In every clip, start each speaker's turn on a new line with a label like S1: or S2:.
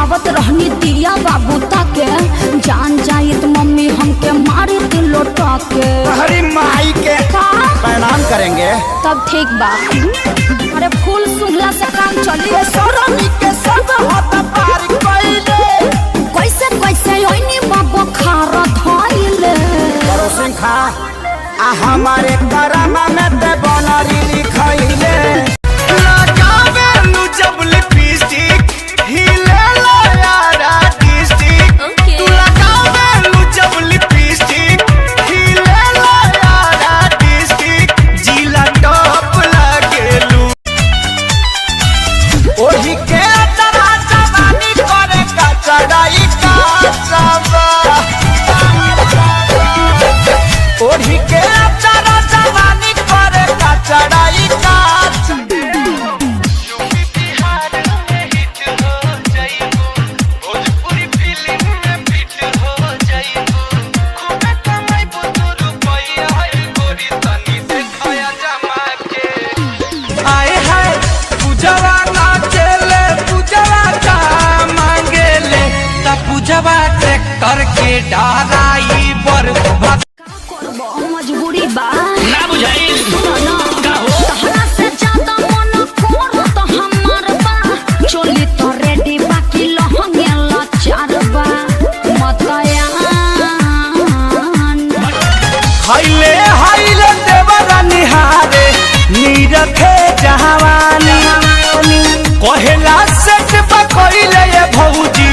S1: देखावत रहनी दिया बाबू ताके, जान जाइत मम्मी हमके मारी दिल लोटा के।
S2: हरी माई के प्रणाम करेंगे
S1: तब ठीक बा। अरे फूल सुंघला से काम चली।
S2: के सब हाथ पार कइले
S1: कैसे कैसे ओइनी बाबू खारा धइले।
S2: करो सिंह खा आ हमारे करामा में ते बनरी लिखइले। लगावे नु जब लिपस्टिक हिले लो यारा डिस्ट्रिक्ट। तू लगावे नु जब लिपस्टिक हिले लो यारा डिस्ट्रिक्ट। जिला टॉप लागेलू ओही के तरा जवानी करे का चढ़ाई का सबा। ओढ़ी के तरा जवानी करे का चढ़ाई का। यूपी बिहार में हिट हो जाइबू, भोजपुरी फिल्म में फिट हो जाइबू। खूबे कमाइबू तू रुपया है गोरी तनी देखया जमा के। आए हाय पूजवा नाचेले पूजवा का मांगेले ता पूजवा ट्रैक्टर के डराई बर
S1: मजबूरी बा
S3: ना बुझाइल
S1: का हो। तहरा से ज्यादा मन खोर तो हमार बा। चोली तो रेडी बाकी लहंगे लाचार बा। मतयान
S2: हाइले हाइले देवरा निहारे नीरखे जहावानी। कहेला सेट पकइले ये भौजी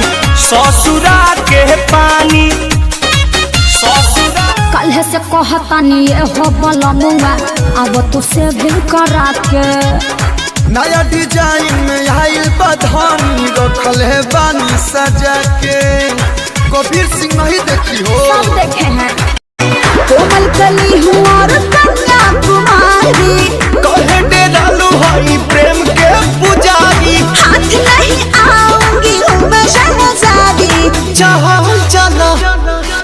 S2: ससुरा के पानी। ससुरा
S1: कल से कहतानी ये हो बलमुआ, अब तू से भी करा के।
S2: नया डिजाइन में आइल बधानी रखल है बानी सजा के। कबीर सिंह नहीं देखी हो
S1: सब देखे हैं कोमल कली हूँ और कन्याकुमारी।
S2: कहे डेरालू हई प्रेम के पुजारी।
S1: हाथ नहीं आऊंगी हूँ मैं शहजादी।
S2: चल चलो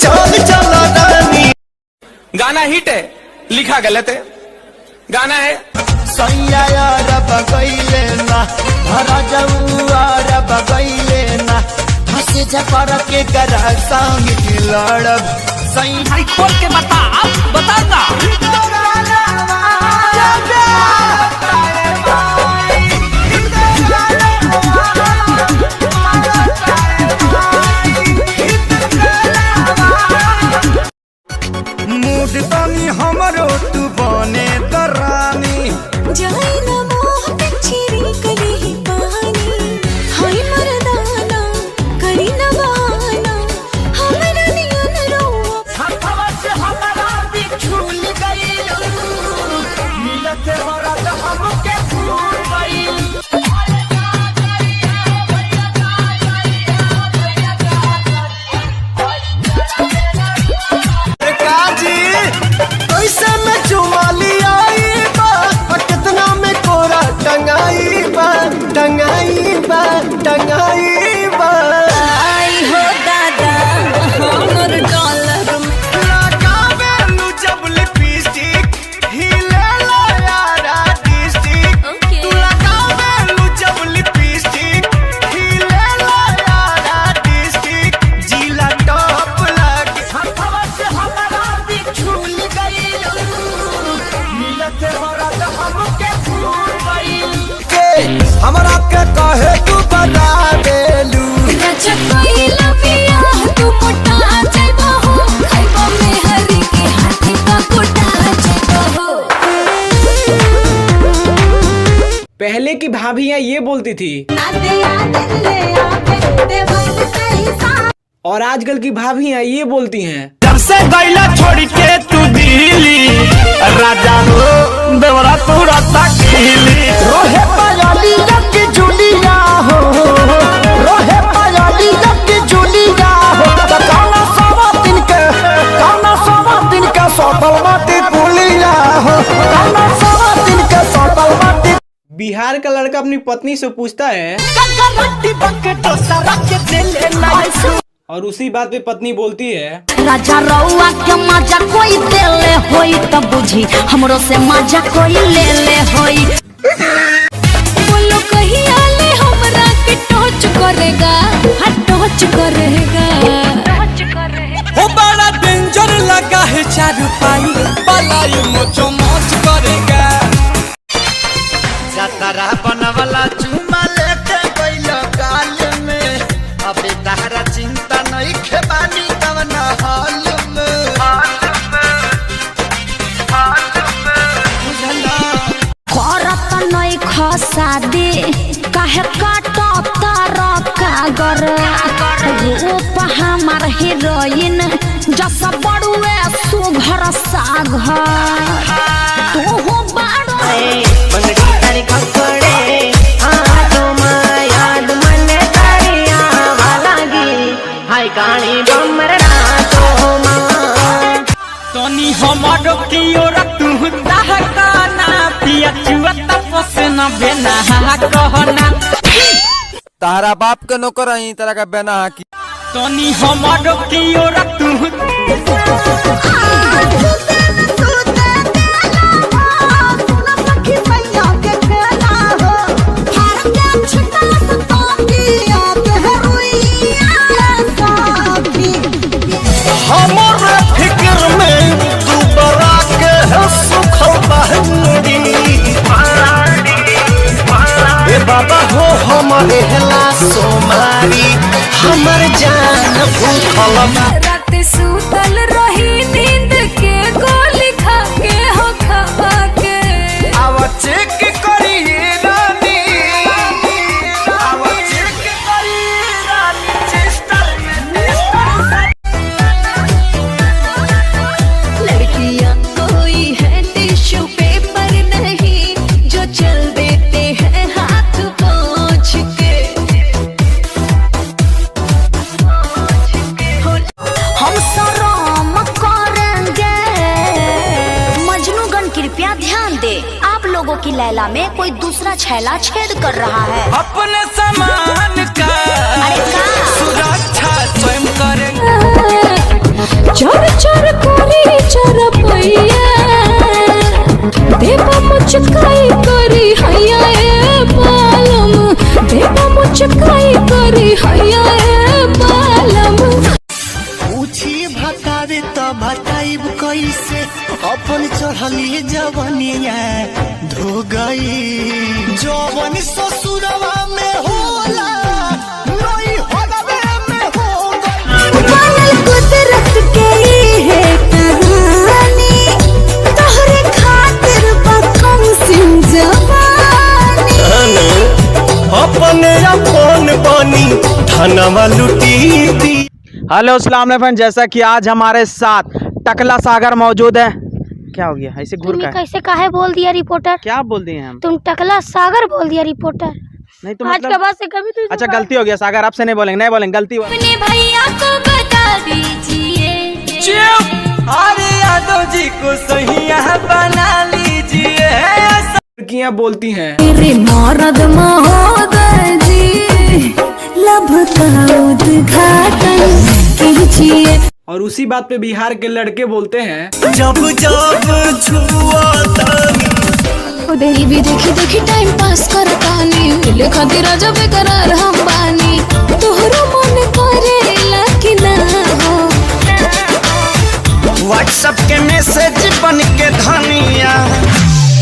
S2: चल चलो रानी।
S3: गाना हिट है, लिखा गलत है। गाना है
S2: सैया यार बगैले ना धरा जाऊ यार बगैले ना। हंसे झपर के करा संग की लड़ब सही
S3: खोल के बता ना।
S2: मूड तनी हमरो तू बने दरानी।
S4: जाई ना मोह पिछरी कली ही पानी। हाय मर्दाना करी ना बहाना, हमरा नियन रोवा।
S2: हथवा से हमरा बिछुल गइल मिलते वरत हमके भूल गइल। काजी कैसे में चुमाली आई बा कितना में कोरा टंगाई बा टंगाई बा टंगाई बा।
S4: आई हो दादा हमर डॉलर में।
S2: लगावे नु जब लिपस्टिक हिले लो यारा डिस्ट्रिक्ट।
S4: ओके।
S2: तू लगावे नु जब लिपस्टिक हिले लो यारा डिस्ट्रिक्ट। जिला टॉप लागे हथवा से हमरा बिछुल गइल मिलते वरत हमके भूल गइल। के हमरा के कहे तू बता देलू।
S4: अच्छा कोई लपिया तू मोटा जाइबा हो। खाइबा में हरी के हाथी का कोटा जाइबा हो।
S5: पहले की भाभियां ये बोलती थी
S4: आते आते ले आते देवर कैसा।
S5: और आजकल की भाभियां ये बोलती हैं
S2: जब से गैला छोड़ के तू दिल्ली राजा हो देवरा तू राता किली। रोहे पायली जब जुलिया हो रोहे पायली जब जुलिया हो। कौना सवा दिन के सोतल माटी पुलिया हो। कौना सवा दिन के सोतल माटी।
S5: बिहार का लड़का अपनी पत्नी से पूछता है और उसी बात पे पत्नी बोलती है
S1: राजा रउआ के मजा कोई देले होई तब बुझी हमरो से मजा कोई ले ले होई।
S4: बोलो कहिया ले हमरा के टच करेगा।
S1: जसा बड़ुए सुघर साग तू हो बाड़ो
S6: मंगड़ी तारी कपड़े हाथों में याद मने तारिया वालागी हाय काणी बमर रातों में
S5: तोनी हमारो की ओर तू दहकाना पिया चुआ तपस न बेना कहना
S3: तारा बाप के नौकर आई तरह का बेना की
S5: तोनी हमारो की ओर तू
S2: हमारे फिक्र में तू बरा के है सुखल बहनी ए बाबा हो हमारे हला सोमारी हमर जान भूखल बा
S4: रात सुतल रही नींद के गोली खा के हो खा के
S2: आवा चेक करिए रानी आवा चेक करिए रानी चेस्टर में
S4: लड़कियां कोई है टिश्यू पेपर नहीं जो चल देते हैं हाथ पोंछ के
S1: हम शर्म करेंगे। मजनूगण कृपया ध्यान दे, आप लोगों की लैला में कोई दूसरा छैला छेद कर रहा है।
S3: अपने सामान का
S1: अरे का
S3: सुरक्षा स्वयं करेंगे।
S4: चोर चोर कोरी चोर पैया देवा मुचकाई करी हैया ए बालम देवा मुचकाई करी हैया ए बालम
S2: पूछी भतावे तो बताइब कैसे अपन चढ़ली जवनिया धो गई जवन ससुरवा में होला नई होलवे में हो गई
S4: बनल कुदरत के है कहानी तोहरे खातिर बकम सिंह जवानी
S2: अपने अपन बनी धनवा लुटी दी।
S5: हेलो अस्सलाम वालेकुम। जैसा कि आज हमारे साथ टकला सागर मौजूद है। क्या हो गया ऐसे घूर
S7: तुमने
S5: का
S7: कैसे काहे बोल दिया रिपोर्टर?
S5: क्या बोल दिए हम?
S7: तुम टकला सागर बोल दिया रिपोर्टर।
S5: नहीं तो
S7: आज के
S5: मतलब
S7: बाद से कभी तुझे
S5: अच्छा गलती हो गया सागर, आपसे नहीं बोलेंगे, नहीं बोलेंगे, गलती हुआ।
S4: अपने भैया को बता दीजिए
S5: अरे यादव जी को सही बना लीजिए। लड़कियां बोलती हैं
S4: मेरे मरद महोदय जी लब का उद्घाटन कीजिए।
S5: और उसी बात पे बिहार के लड़के बोलते हैं
S2: जब जब छुआ
S4: देही भी देखी देखी टाइम पास करतानी मिले खातिर जब करार हम बानी तोहरो मन करेला कि ना हो
S2: व्हाट्सएप के मैसेज बन के धनिया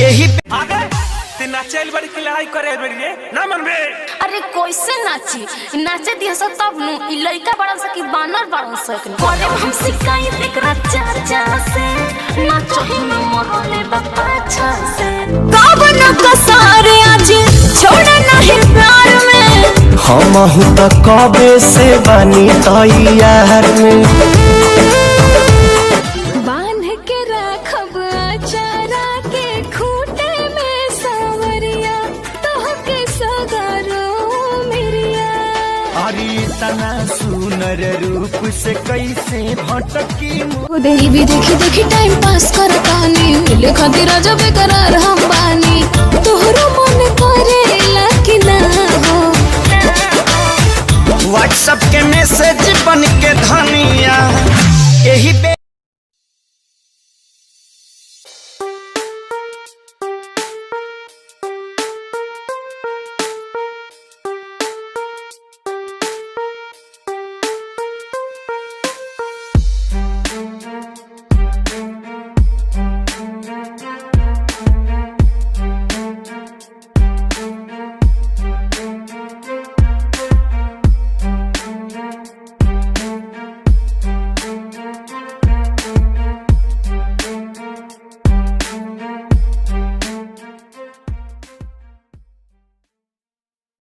S2: यही
S3: नाचेल बड़ी की लड़ाई करे बड़ी रे ना मनबे।
S1: अरे कैसे नाची नाचे दिया सब तब नु इ लइका बड़न से कि बानर बड़न से करे हम शिकायत एकरा चाचा से नाचो ही में मोहले बापा अच्छा से
S4: कब न कसारे आज छोड़े नहीं प्यार में
S2: हम हूँ तो कबे से बनी तैयार में
S4: बांध के रखब अचारा के खूंटे में सावरिया तोहके सगारो मेरिया
S2: अरे तना सुनर रूप से कैसे भटकी
S4: देही भी देखी देखी टाइम पास करतानी मिले खातिर जब करार हम बानी तोहरो मन करेला कि ना हो
S2: व्हाट्सएप के मैसेज बन के धनिया यही